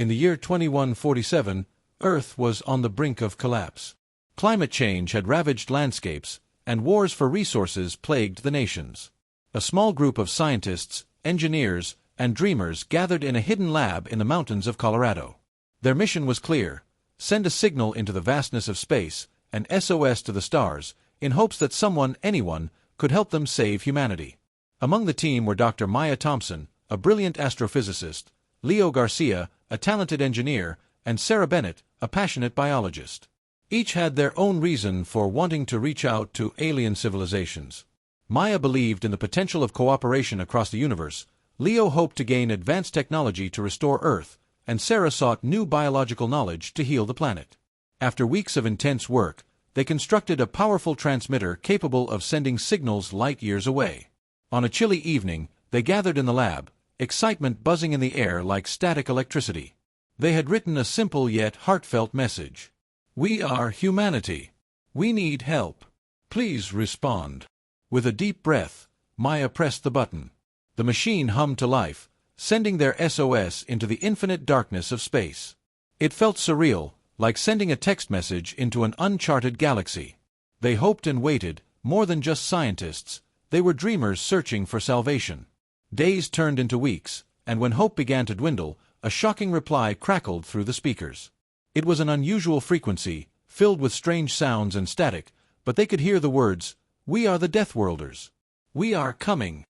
In the year 2147, Earth was on the brink of collapse. Climate change had ravaged landscapes, and wars for resources plagued the nations. A small group of scientists, engineers, and dreamers gathered in a hidden lab in the mountains of Colorado. Their mission was clear: send a signal into the vastness of space, an SOS to the stars, in hopes that someone, anyone, could help them save humanity. Among the team were Dr. Maya Thompson, a brilliant astrophysicist, Leo Garcia, a talented engineer, and Sarah Bennett, a passionate biologist. Each had their own reason for wanting to reach out to alien civilizations. Maya believed in the potential of cooperation across the universe, Leo hoped to gain advanced technology to restore Earth, and Sarah sought new biological knowledge to heal the planet. After weeks of intense work, they constructed a powerful transmitter capable of sending signals light years away. On a chilly evening, they gathered in the lab, excitement buzzing in the air like static electricity. They had written a simple yet heartfelt message. "We are humanity. We need help. Please respond." With a deep breath, Maya pressed the button. The machine hummed to life, sending their SOS into the infinite darkness of space. It felt surreal, like sending a text message into an uncharted galaxy. They hoped and waited, more than just scientists, they were dreamers searching for salvation. Days turned into weeks, and when hope began to dwindle, a shocking reply crackled through the speakers. It was an unusual frequency, filled with strange sounds and static, but they could hear the words, "We are the Deathworlders. We are coming."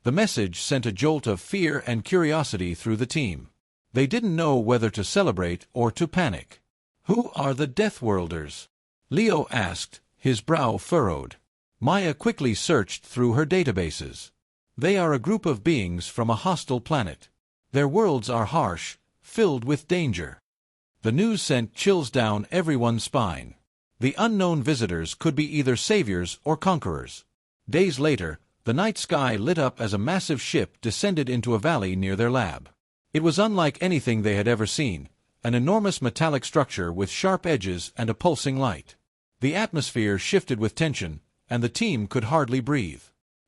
The message sent a jolt of fear and curiosity through the team. They didn't know whether to celebrate or to panic. "Who are the Deathworlders?" Leo asked, his brow furrowed. Maya quickly searched through her databases. "They are a group of beings from a hostile planet. Their worlds are harsh, filled with danger." The news sent chills down everyone's spine. The unknown visitors could be either saviors or conquerors. Days later, the night sky lit up as a massive ship descended into a valley near their lab. It was unlike anything they had ever seen, an enormous metallic structure with sharp edges and a pulsing light. The atmosphere shifted with tension, and the team could hardly breathe.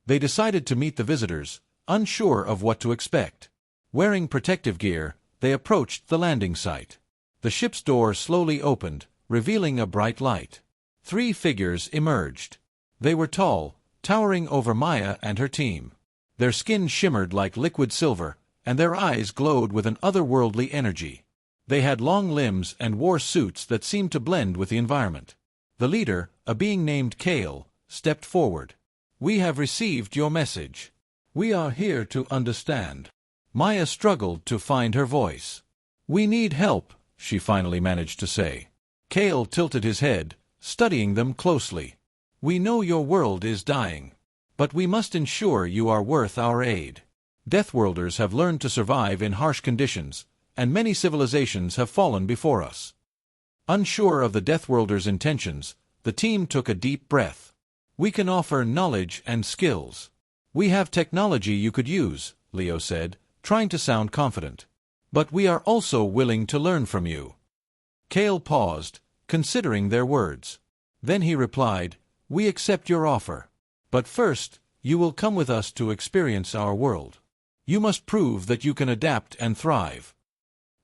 They decided to meet the visitors, unsure of what to expect. Wearing protective gear, they approached the landing site. The ship's door slowly opened, revealing a bright light. 3 figures emerged. They were tall, towering over Maya and her team. Their skin shimmered like liquid silver, and their eyes glowed with an otherworldly energy. They had long limbs and wore suits that seemed to blend with the environment. The leader, a being named Kale, stepped forward. "We have received your message. We are here to understand." Maya struggled to find her voice. "We need help," she finally managed to say. Kale tilted his head, studying them closely. "We know your world is dying. But we must ensure you are worth our aid. Deathworlders have learned to survive in harsh conditions, and many civilizations have fallen before us." Unsure of the Deathworlders' intentions, the team took a deep breath. "We can offer knowledge and skills. We have technology you could use," Leo said, trying to sound confident. "But we are also willing to learn from you." Kale paused, considering their words. Then he replied, "We accept your offer. But first, you will come with us to experience our world. You must prove that you can adapt and thrive."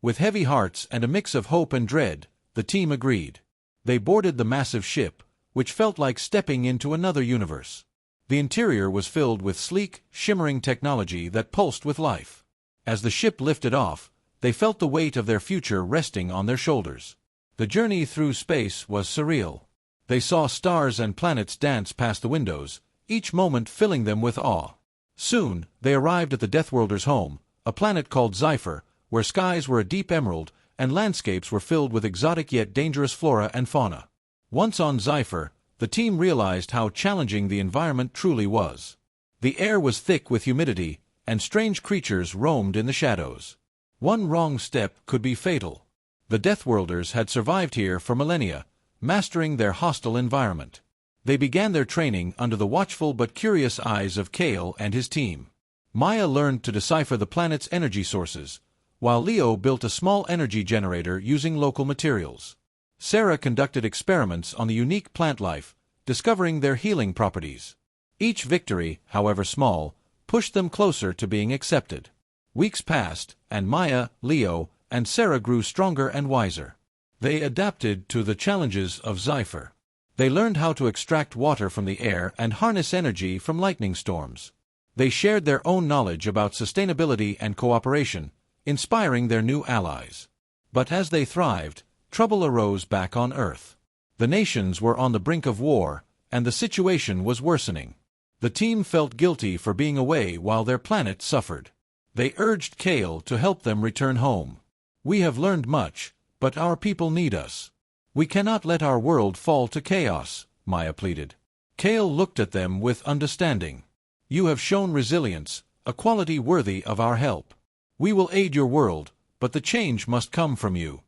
With heavy hearts and a mix of hope and dread, the team agreed. They boarded the massive ship, which felt like stepping into another universe. The interior was filled with sleek, shimmering technology that pulsed with life. As the ship lifted off, they felt the weight of their future resting on their shoulders. The journey through space was surreal. They saw stars and planets dance past the windows, each moment filling them with awe. Soon, they arrived at the Deathworlders' home, a planet called Sci-Fi, where skies were a deep emerald, and landscapes were filled with exotic yet dangerous flora and fauna. Once on Sci-Fi, the team realized how challenging the environment truly was. The air was thick with humidity, and strange creatures roamed in the shadows. One wrong step could be fatal. The Deathworlders had survived here for millennia, mastering their hostile environment. They began their training under the watchful but curious eyes of Kale and his team. Maya learned to decipher the planet's energy sources, while Leo built a small energy generator using local materials. Sarah conducted experiments on the unique plant life, discovering their healing properties. Each victory, however small, pushed them closer to being accepted. Weeks passed, and Maya, Leo, and Sarah grew stronger and wiser. They adapted to the challenges of Sci-Fi. They learned how to extract water from the air and harness energy from lightning storms. They shared their own knowledge about sustainability and cooperation, inspiring their new allies. But as they thrived, trouble arose back on Earth. The nations were on the brink of war, and the situation was worsening. The team felt guilty for being away while their planet suffered. They urged Kale to help them return home. "We have learned much, but our people need us. We cannot let our world fall to chaos," Maya pleaded. Kale looked at them with understanding. "You have shown resilience, a quality worthy of our help. We will aid your world, but the change must come from you."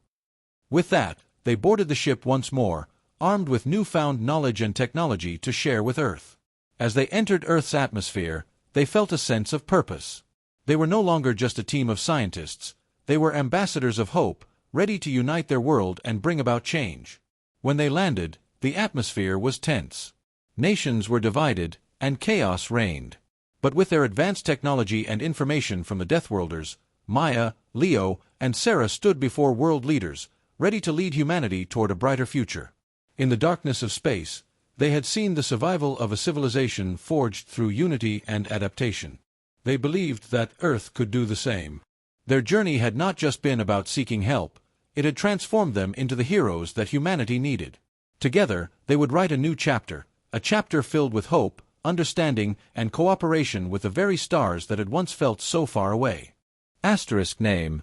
With that, they boarded the ship once more, armed with newfound knowledge and technology to share with Earth. As they entered Earth's atmosphere, they felt a sense of purpose. They were no longer just a team of scientists. They were ambassadors of hope, ready to unite their world and bring about change. When they landed, the atmosphere was tense. Nations were divided, and chaos reigned. But with their advanced technology and information from the Deathworlders, Maya, Leo, and Sarah stood before world leaders, ready to lead humanity toward a brighter future. In the darkness of space, they had seen the survival of a civilization forged through unity and adaptation. They believed that Earth could do the same. Their journey had not just been about seeking help, it had transformed them into the heroes that humanity needed. Together, they would write a new chapter, a chapter filled with hope, understanding, and cooperation with the very stars that had once felt so far away. Asterisk name: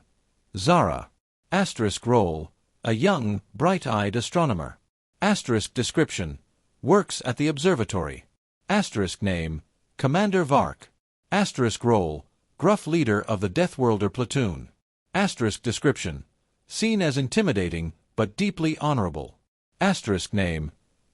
Zara. Asterisk role: a young, bright-eyed astronomer. Asterisk description: works at the observatory. Asterisk name: Commander Vark. Asterisk role: gruff leader of the Deathworlder platoon. Asterisk description: seen as intimidating, but deeply honorable. Asterisk name: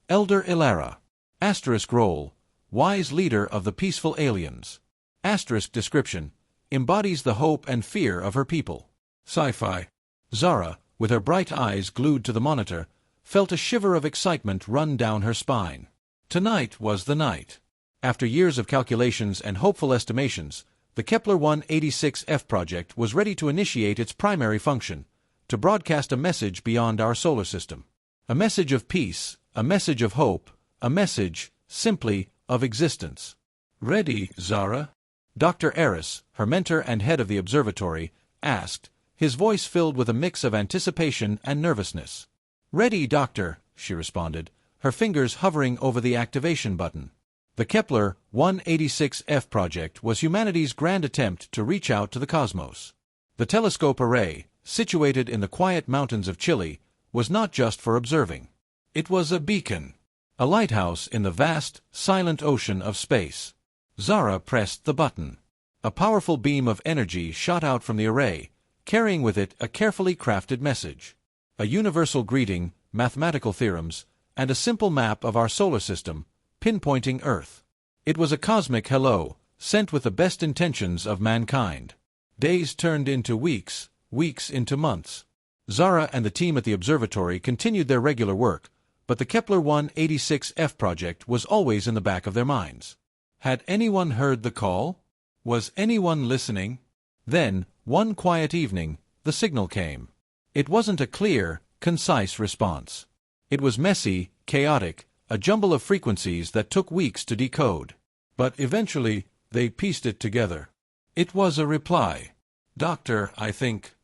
Elder Ilara. Asterisk role: wise leader of the peaceful aliens. Asterisk description: embodies the hope and fear of her people. Sci-Fi. Zara, with her bright eyes glued to the monitor, felt a shiver of excitement run down her spine. Tonight was the night. After years of calculations and hopeful estimations, the Kepler 186f project was ready to initiate its primary function, to broadcast a message beyond our solar system. A message of peace, a message of hope, a message, simply, of existence. "Ready, Zara?" Dr. Eris, her mentor and head of the observatory, asked, his voice filled with a mix of anticipation and nervousness. "Ready, Doctor," she responded, her fingers hovering over the activation button. The Kepler 186f project was humanity's grand attempt to reach out to the cosmos. The telescope array, situated in the quiet mountains of Chile, was not just for observing. It was a beacon, a lighthouse in the vast, silent ocean of space. Zara pressed the button. A powerful beam of energy shot out from the array, carrying with it a carefully crafted message. A universal greeting, mathematical theorems, and a simple map of our solar system, pinpointing Earth. It was a cosmic hello, sent with the best intentions of mankind. Days turned into weeks, weeks into months. Zara and the team at the observatory continued their regular work, but the Kepler 186f project was always in the back of their minds. Had anyone heard the call? Was anyone listening? Then, one quiet evening, the signal came. It wasn't a clear, concise response. It was messy, chaotic, a jumble of frequencies that took weeks to decode. But eventually, they pieced it together. It was a reply. "Doctor, I think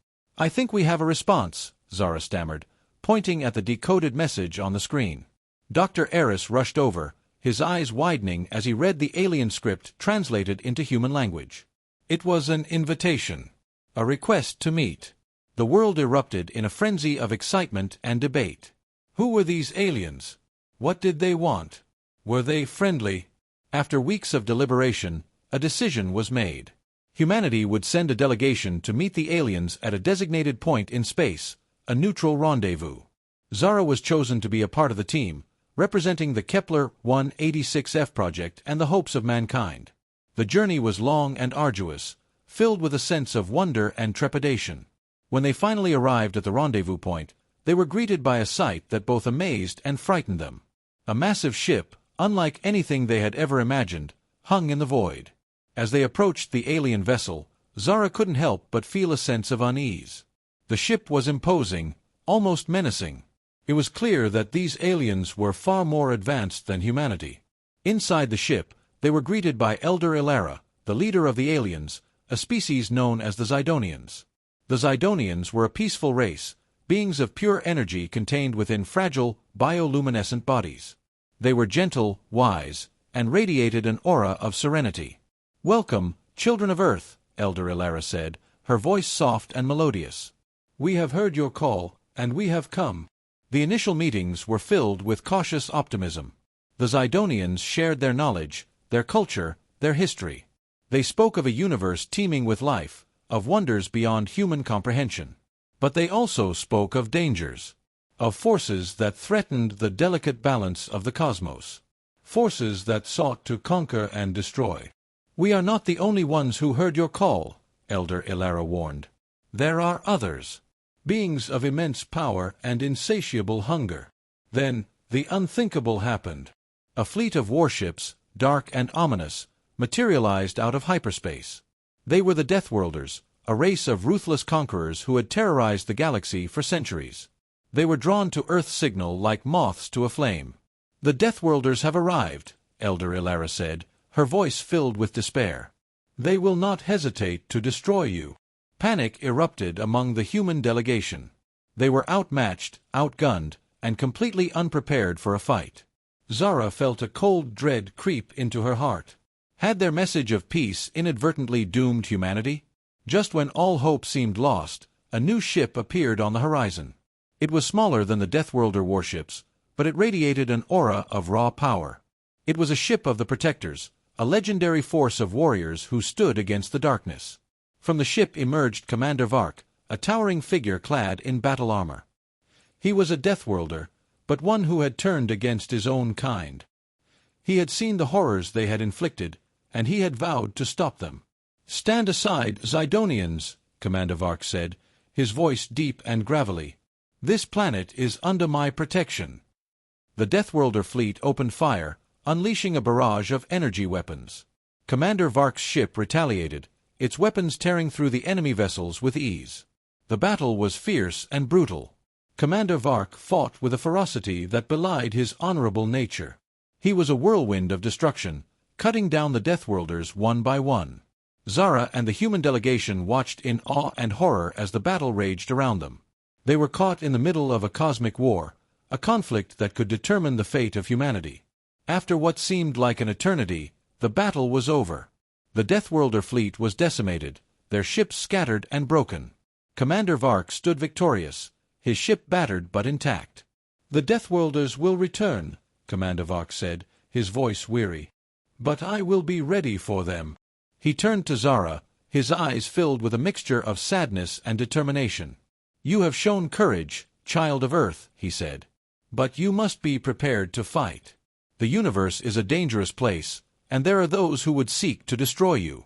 we have a response," Zara stammered, pointing at the decoded message on the screen. Dr. Eris rushed over, his eyes widening as he read the alien script translated into human language. It was an invitation, a request to meet. The world erupted in a frenzy of excitement and debate. Who were these aliens? What did they want? Were they friendly? After weeks of deliberation, a decision was made. Humanity would send a delegation to meet the aliens at a designated point in space, a neutral rendezvous. Zara was chosen to be a part of the team, representing the Kepler 186f project and the hopes of mankind. The journey was long and arduous, filled with a sense of wonder and trepidation. When they finally arrived at the rendezvous point, they were greeted by a sight that both amazed and frightened them. A massive ship, unlike anything they had ever imagined, hung in the void. As they approached the alien vessel, Zara couldn't help but feel a sense of unease. The ship was imposing, almost menacing. It was clear that these aliens were far more advanced than humanity. Inside the ship, they were greeted by Elder Ilara, the leader of the aliens, a species known as the Zidonians. The Zidonians were a peaceful race, beings of pure energy contained within fragile, bioluminescent bodies. They were gentle, wise, and radiated an aura of serenity. "Welcome, children of Earth," Elder Ilara said, her voice soft and melodious. "We have heard your call, and we have come." The initial meetings were filled with cautious optimism. The Zidonians shared their knowledge, their culture, their history. They spoke of a universe teeming with life, of wonders beyond human comprehension. But they also spoke of dangers, of forces that threatened the delicate balance of the cosmos, forces that sought to conquer and destroy. "We are not the only ones who heard your call," Elder Ilara warned. "There are others, beings of immense power and insatiable hunger." Then, the unthinkable happened. A fleet of warships, dark and ominous, materialized out of hyperspace. They were the Deathworlders, a race of ruthless conquerors who had terrorized the galaxy for centuries. They were drawn to Earth's signal like moths to a flame. "The Deathworlders have arrived," Elder Ilara said, her voice filled with despair. "They will not hesitate to destroy you." Panic erupted among the human delegation. They were outmatched, outgunned, and completely unprepared for a fight. Zara felt a cold dread creep into her heart. Had their message of peace inadvertently doomed humanity? Just when all hope seemed lost, a new ship appeared on the horizon. It was smaller than the Deathworlder warships, but it radiated an aura of raw power. It was a ship of the Protectors, a legendary force of warriors who stood against the darkness. From the ship emerged Commander Vark, a towering figure clad in battle armor. He was a Deathworlder, but one who had turned against his own kind. He had seen the horrors they had inflicted, and he had vowed to stop them. "Stand aside, Zidonians," Commander Vark said, his voice deep and gravelly. "This planet is under my protection." The Deathworlder fleet opened fire, unleashing a barrage of energy weapons. Commander Vark's ship retaliated, its weapons tearing through the enemy vessels with ease. The battle was fierce and brutal. Commander Vark fought with a ferocity that belied his honorable nature. He was a whirlwind of destruction, cutting down the Deathworlders one by one. Zara and the human delegation watched in awe and horror as the battle raged around them. They were caught in the middle of a cosmic war, a conflict that could determine the fate of humanity. After what seemed like an eternity, the battle was over. The Deathworlder fleet was decimated, their ships scattered and broken. Commander Vark stood victorious, his ship battered but intact. "The Deathworlders will return," Commander Vark said, his voice weary. "But I will be ready for them." He turned to Zara, his eyes filled with a mixture of sadness and determination. "You have shown courage, child of Earth," he said. "But you must be prepared to fight. The universe is a dangerous place, and there are those who would seek to destroy you."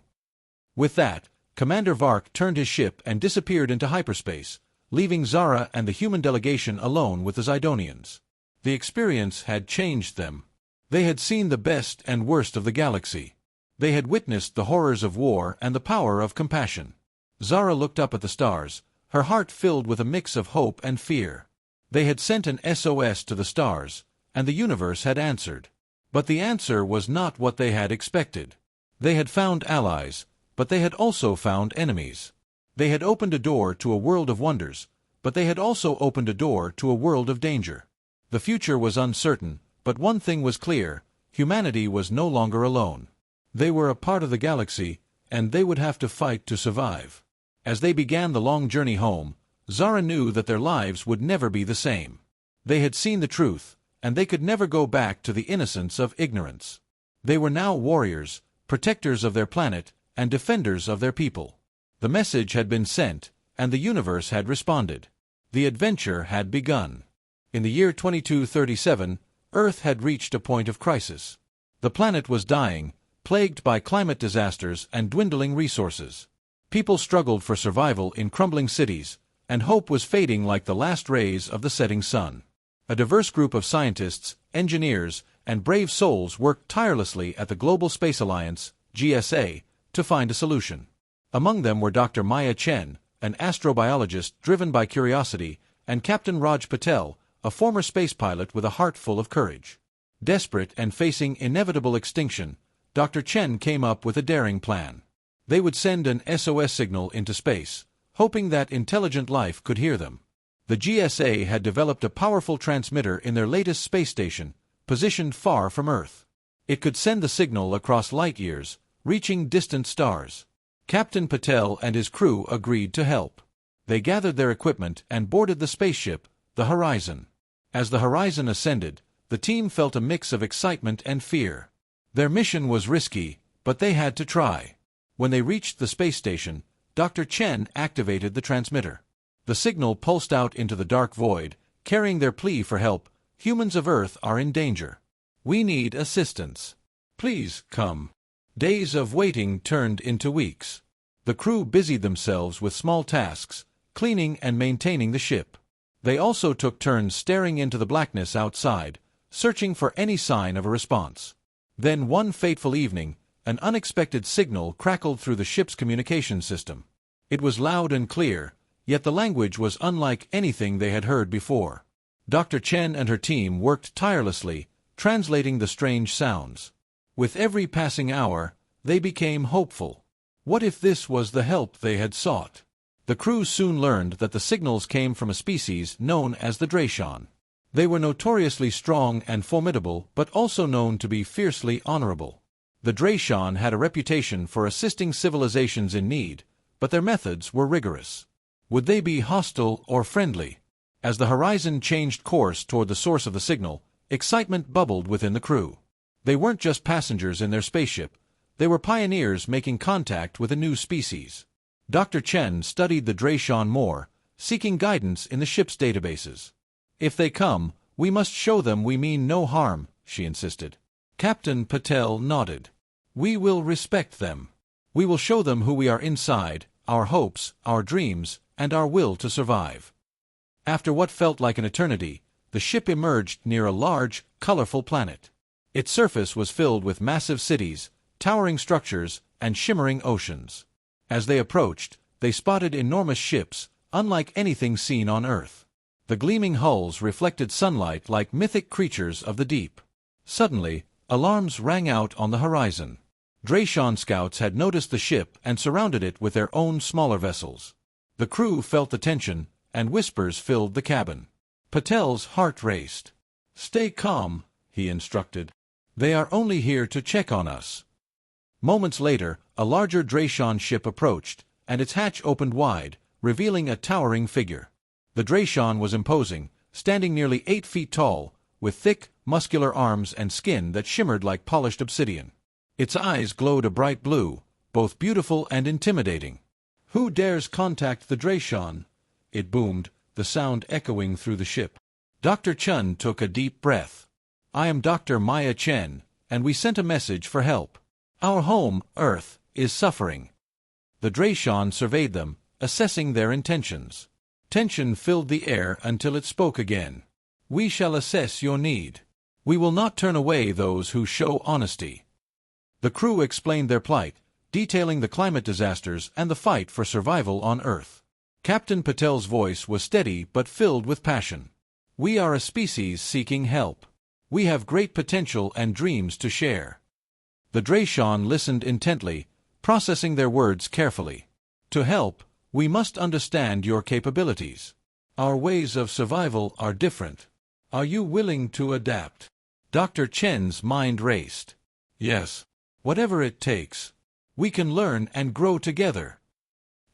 With that, Commander Vark turned his ship and disappeared into hyperspace, leaving Zara and the human delegation alone with the Zidonians. The experience had changed them. They had seen the best and worst of the galaxy. They had witnessed the horrors of war and the power of compassion. Zara looked up at the stars, her heart filled with a mix of hope and fear. They had sent an SOS to the stars, and the universe had answered. But the answer was not what they had expected. They had found allies, but they had also found enemies. They had opened a door to a world of wonders, but they had also opened a door to a world of danger. The future was uncertain, but one thing was clear: humanity was no longer alone. They were a part of the galaxy, and they would have to fight to survive. As they began the long journey home, Zara knew that their lives would never be the same. They had seen the truth, and they could never go back to the innocence of ignorance. They were now warriors, protectors of their planet, and defenders of their people. The message had been sent, and the universe had responded. The adventure had begun. In the year 2237, Earth had reached a point of crisis. The planet was dying, plagued by climate disasters and dwindling resources. People struggled for survival in crumbling cities, and hope was fading like the last rays of the setting sun. A diverse group of scientists, engineers, and brave souls worked tirelessly at the Global Space Alliance, GSA, to find a solution. Among them were Dr. Maya Chen, an astrobiologist driven by curiosity, and Captain Raj Patel, a former space pilot with a heart full of courage. Desperate and facing inevitable extinction, Dr. Chen came up with a daring plan. They would send an SOS signal into space, hoping that intelligent life could hear them. The GSA had developed a powerful transmitter in their latest space station, positioned far from Earth. It could send the signal across light years, reaching distant stars. Captain Patel and his crew agreed to help. They gathered their equipment and boarded the spaceship, the Horizon. As the Horizon ascended, the team felt a mix of excitement and fear. Their mission was risky, but they had to try. When they reached the space station, Dr. Chen activated the transmitter. The signal pulsed out into the dark void, carrying their plea for help. Humans of Earth are in danger. We need assistance. Please come. Days of waiting turned into weeks. The crew busied themselves with small tasks, cleaning and maintaining the ship. They also took turns staring into the blackness outside, searching for any sign of a response. Then one fateful evening, an unexpected signal crackled through the ship's communication system. It was loud and clear, yet the language was unlike anything they had heard before. Dr. Chen and her team worked tirelessly, translating the strange sounds. With every passing hour, they became hopeful. What if this was the help they had sought? The crew soon learned that the signals came from a species known as the Dracon. They were notoriously strong and formidable, but also known to be fiercely honorable. The Dracon had a reputation for assisting civilizations in need, but their methods were rigorous. Would they be hostile or friendly? As the Horizon changed course toward the source of the signal, excitement bubbled within the crew. They weren't just passengers in their spaceship. They were pioneers making contact with a new species. Dr. Chen studied the Dracon more, seeking guidance in the ship's databases. If they come, we must show them we mean no harm, she insisted. Captain Patel nodded. We will respect them. We will show them who we are inside, our hopes, our dreams, and our will to survive. After what felt like an eternity, the ship emerged near a large, colorful planet. Its surface was filled with massive cities, towering structures, and shimmering oceans. As they approached, they spotted enormous ships, unlike anything seen on Earth. The gleaming hulls reflected sunlight like mythic creatures of the deep. Suddenly, alarms rang out on the horizon. Dracon scouts had noticed the ship and surrounded it with their own smaller vessels. The crew felt the tension, and whispers filled the cabin. Patel's heart raced. Stay calm, he instructed. They are only here to check on us. Moments later, a larger Dracon ship approached, and its hatch opened wide, revealing a towering figure. The Dracon was imposing, standing nearly 8 feet tall, with thick, muscular arms and skin that shimmered like polished obsidian. Its eyes glowed a bright blue, both beautiful and intimidating. Who dares contact the Dracon? It boomed, the sound echoing through the ship. Dr. Chen took a deep breath. I am Dr. Maya Chen, and we sent a message for help. Our home, Earth, is suffering. The Dracon surveyed them, assessing their intentions. Tension filled the air until it spoke again. We shall assess your need. We will not turn away those who show honesty. The crew explained their plight, detailing the climate disasters and the fight for survival on Earth. Captain Patel's voice was steady but filled with passion. We are a species seeking help. We have great potential and dreams to share. The Dracon listened intently, processing their words carefully. To help, we must understand your capabilities. Our ways of survival are different. Are you willing to adapt? Dr. Chen's mind raced. Yes. Whatever it takes. We can learn and grow together.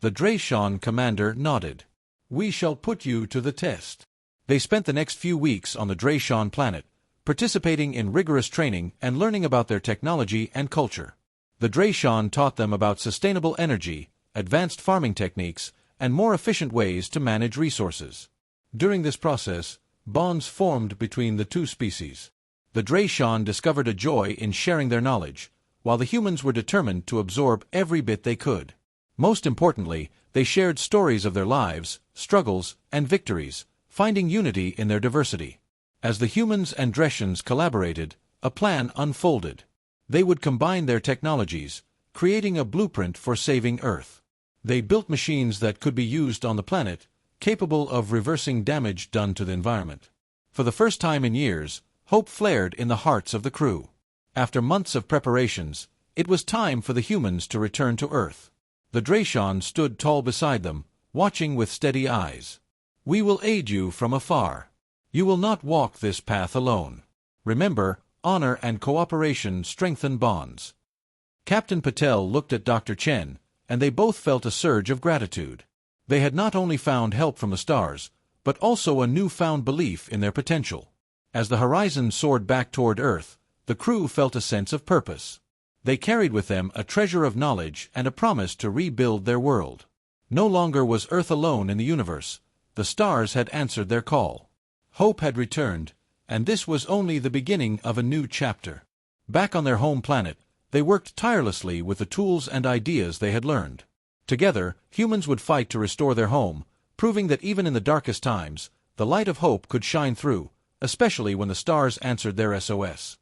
The Dracon commander nodded. We shall put you to the test. They spent the next few weeks on the Dracon planet, participating in rigorous training and learning about their technology and culture. The Dracon taught them about sustainable energy, advanced farming techniques, and more efficient ways to manage resources. During this process, bonds formed between the two species. The Dracon discovered a joy in sharing their knowledge, while the humans were determined to absorb every bit they could. Most importantly, they shared stories of their lives, struggles, and victories, finding unity in their diversity. As the humans and Dracons collaborated, a plan unfolded. They would combine their technologies, creating a blueprint for saving Earth. They built machines that could be used on the planet, capable of reversing damage done to the environment. For the first time in years, hope flared in the hearts of the crew. After months of preparations, it was time for the humans to return to Earth. The Dracon stood tall beside them, watching with steady eyes. "We will aid you from afar. You will not walk this path alone. Remember, honor and cooperation strengthen bonds." Captain Patel looked at Dr. Chen, and they both felt a surge of gratitude. They had not only found help from the stars, but also a newfound belief in their potential. As the horizon soared back toward Earth, the crew felt a sense of purpose. They carried with them a treasure of knowledge and a promise to rebuild their world. No longer was Earth alone in the universe. The stars had answered their call. Hope had returned, and this was only the beginning of a new chapter. Back on their home planet, they worked tirelessly with the tools and ideas they had learned. Together, humans would fight to restore their home, proving that even in the darkest times, the light of hope could shine through, especially when the stars answered their SOS.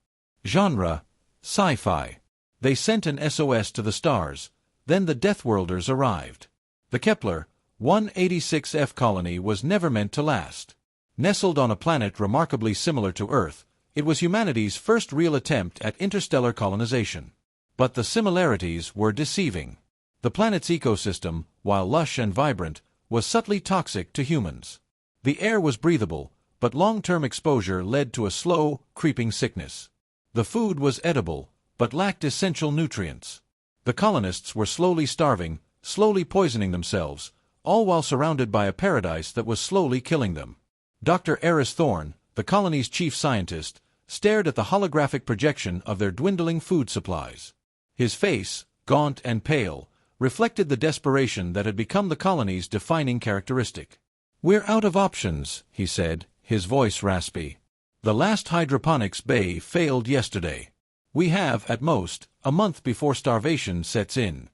Genre: Sci-Fi. They sent an SOS to the stars, then the Deathworlders arrived. The Kepler 186F colony was never meant to last. Nestled on a planet remarkably similar to Earth, it was humanity's first real attempt at interstellar colonization. But the similarities were deceiving. The planet's ecosystem, while lush and vibrant, was subtly toxic to humans. The air was breathable, but long-term exposure led to a slow, creeping sickness. The food was edible, but lacked essential nutrients. The colonists were slowly starving, slowly poisoning themselves, all while surrounded by a paradise that was slowly killing them. Dr. Eris Thorne, the colony's chief scientist, stared at the holographic projection of their dwindling food supplies. His face, gaunt and pale, reflected the desperation that had become the colony's defining characteristic. "We're out of options," he said, his voice raspy. "The last hydroponics bay failed yesterday. We have, at most, a month before starvation sets in."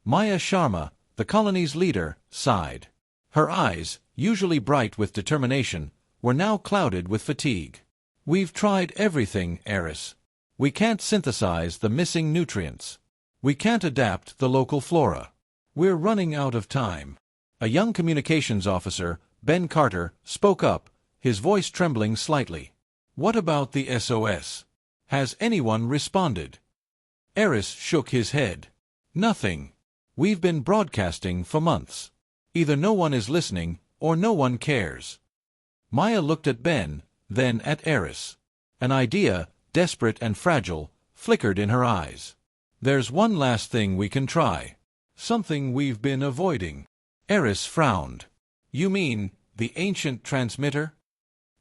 Maya Sharma, the colony's leader, sighed. Her eyes, usually bright with determination, were now clouded with fatigue. "We've tried everything, Eris. We can't synthesize the missing nutrients. We can't adapt the local flora. We're running out of time." A young communications officer, Ben Carter, spoke up, his voice trembling slightly. "What about the SOS? Has anyone responded?" Eris shook his head. "Nothing. We've been broadcasting for months. Either no one is listening, or no one cares." Maya looked at Ben, then at Eris. An idea, desperate and fragile, flickered in her eyes. "There's one last thing we can try. Something we've been avoiding." Eris frowned. "You mean, the ancient transmitter?"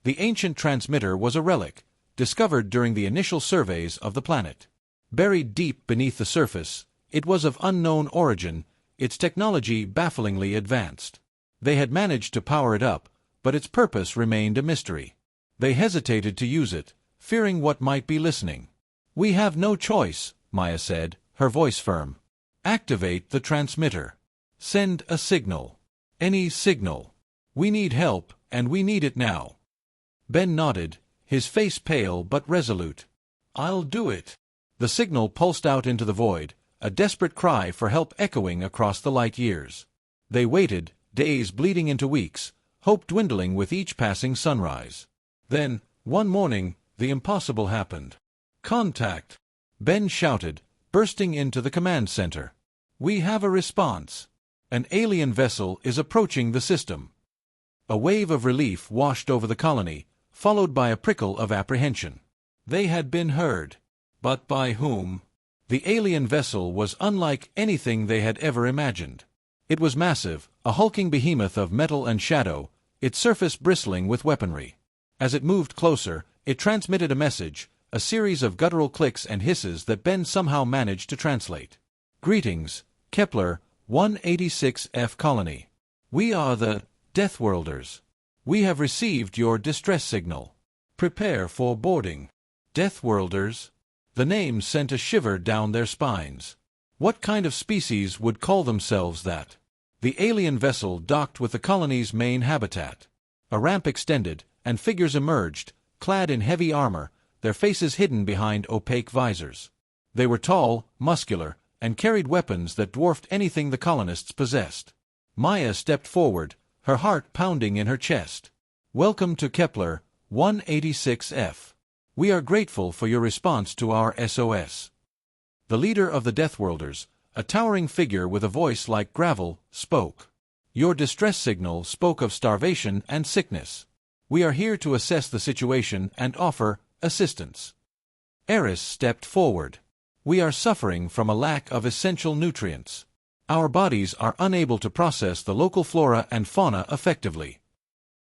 The ancient transmitter was a relic, discovered during the initial surveys of the planet. Buried deep beneath the surface, it was of unknown origin, its technology bafflingly advanced. They had managed to power it up, but its purpose remained a mystery. They hesitated to use it, fearing what might be listening. "We have no choice," Maya said, her voice firm. "Activate the transmitter. Send a signal. Any signal. We need help, and we need it now." Ben nodded, his face pale but resolute. "I'll do it." The signal pulsed out into the void, a desperate cry for help echoing across the light years. They waited, days bleeding into weeks, hope dwindling with each passing sunrise. Then, one morning, the impossible happened. "Contact!" Ben shouted, bursting into the command center. "We have a response. An alien vessel is approaching the system." A wave of relief washed over the colony, followed by a prickle of apprehension. They had been heard. But by whom? The alien vessel was unlike anything they had ever imagined. It was massive, a hulking behemoth of metal and shadow, its surface bristling with weaponry. As it moved closer, it transmitted a message, a series of guttural clicks and hisses that Ben somehow managed to translate. "Greetings, Kepler 186F colony. We are the Deathworlders. We have received your distress signal. Prepare for boarding." Deathworlders? The name sent a shiver down their spines. What kind of species would call themselves that? The alien vessel docked with the colony's main habitat. A ramp extended, and figures emerged, clad in heavy armor, their faces hidden behind opaque visors. They were tall, muscular, and carried weapons that dwarfed anything the colonists possessed. Maya stepped forward, her heart pounding in her chest. "Welcome to Kepler 186F. We are grateful for your response to our SOS." The leader of the Deathworlders, a towering figure with a voice like gravel, spoke. "Your distress signal spoke of starvation and sickness. We are here to assess the situation and offer assistance." Eris stepped forward. "We are suffering from a lack of essential nutrients. Our bodies are unable to process the local flora and fauna effectively."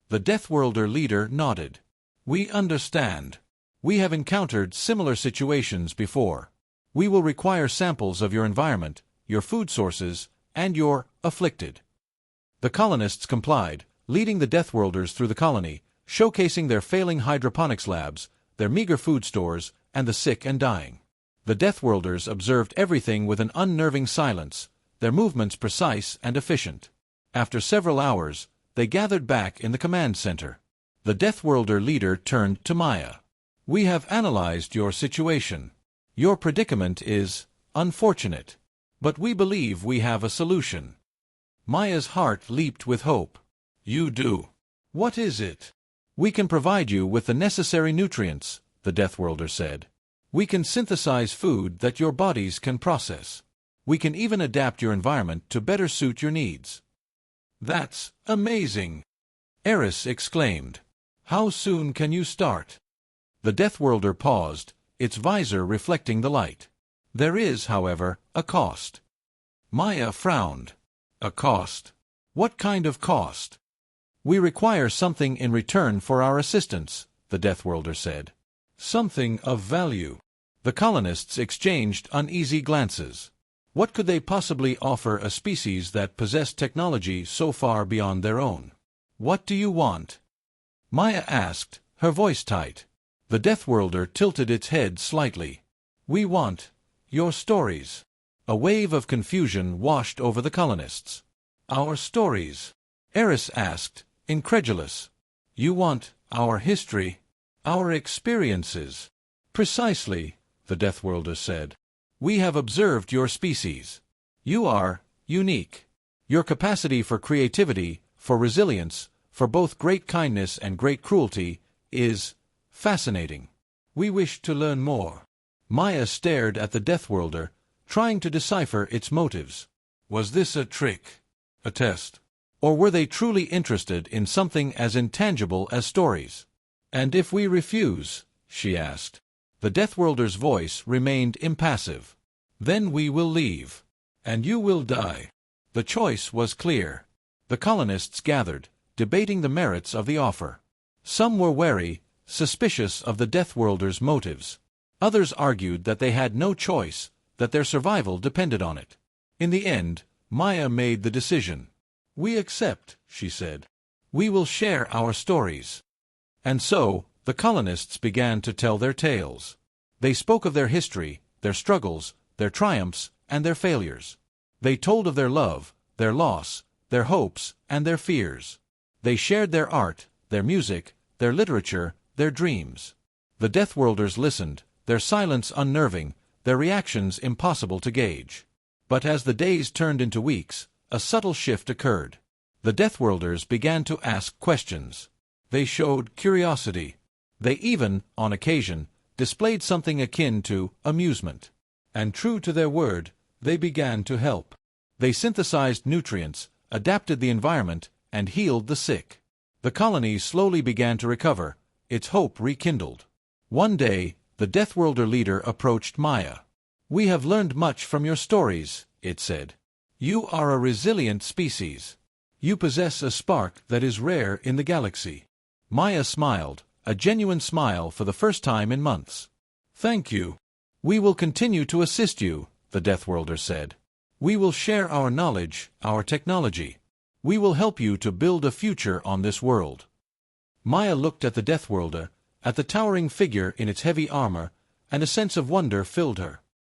The Deathworlder leader nodded. "We understand. We have encountered similar situations before. We will require samples of your environment, your food sources, and your afflicted." The colonists complied, leading the Deathworlders through the colony, showcasing their failing hydroponics labs, their meager food stores, and the sick and dying. The Deathworlders observed everything with an unnerving silence, their movements precise and efficient. After several hours, they gathered back in the command center. The Deathworlder leader turned to Maya. "We have analyzed your situation. Your predicament is unfortunate, but we believe we have a solution." Maya's heart leaped with hope. "You do? What is it?" "We can provide you with the necessary nutrients," the Deathworlder said. "We can synthesize food that your bodies can process. We can even adapt your environment to better suit your needs." "That's amazing!" Eris exclaimed. "How soon can you start?" The Deathworlder paused, its visor reflecting the light. "There is, however, a cost." Maya frowned. "A cost? What kind of cost?" "We require something in return for our assistance," the Deathworlder said. "Something of value." The colonists exchanged uneasy glances. What could they possibly offer a species that possessed technology so far beyond their own? "What do you want?" Maya asked, her voice tight. The Deathworlder tilted its head slightly. "We want your stories." A wave of confusion washed over the colonists. "Our stories?" Eris asked, incredulous. "You want our history? Our experiences?" "Precisely," the Deathworlder said. "We have observed your species. You are unique. Your capacity for creativity, for resilience, for both great kindness and great cruelty, is fascinating. We wish to learn more." Maya stared at the Deathworlder, trying to decipher its motives. Was this a trick? A test? Or were they truly interested in something as intangible as stories? "And if we refuse?" she asked. The Deathworlder's voice remained impassive. "Then we will leave. And you will die." The choice was clear. The colonists gathered, debating the merits of the offer. Some were wary, suspicious of the Deathworlder's motives. Others argued that they had no choice, that their survival depended on it. In the end, Maya made the decision. "We accept," she said. "We will share our stories." And so, the colonists began to tell their tales. They spoke of their history, their struggles, their triumphs, and their failures. They told of their love, their loss, their hopes, and their fears. They shared their art, their music, their literature, their dreams. The Deathworlders listened, their silence unnerving, their reactions impossible to gauge. But as the days turned into weeks, a subtle shift occurred. The Deathworlders began to ask questions. They showed curiosity. They even, on occasion, displayed something akin to amusement. And true to their word, they began to help. They synthesized nutrients, adapted the environment, and healed the sick. The colony slowly began to recover, its hope rekindled. One day, the Deathworlder leader approached Maya. "We have learned much from your stories," it said. "You are a resilient species. You possess a spark that is rare in the galaxy." Maya smiled, a genuine smile for the first time in months. "Thank you. We will continue to assist you," the Deathworlder said. "We will share our knowledge, our technology. We will help you to build a future on this world." Maya looked at the Deathworlder, at the towering figure in its heavy armor, and a sense of wonder filled her.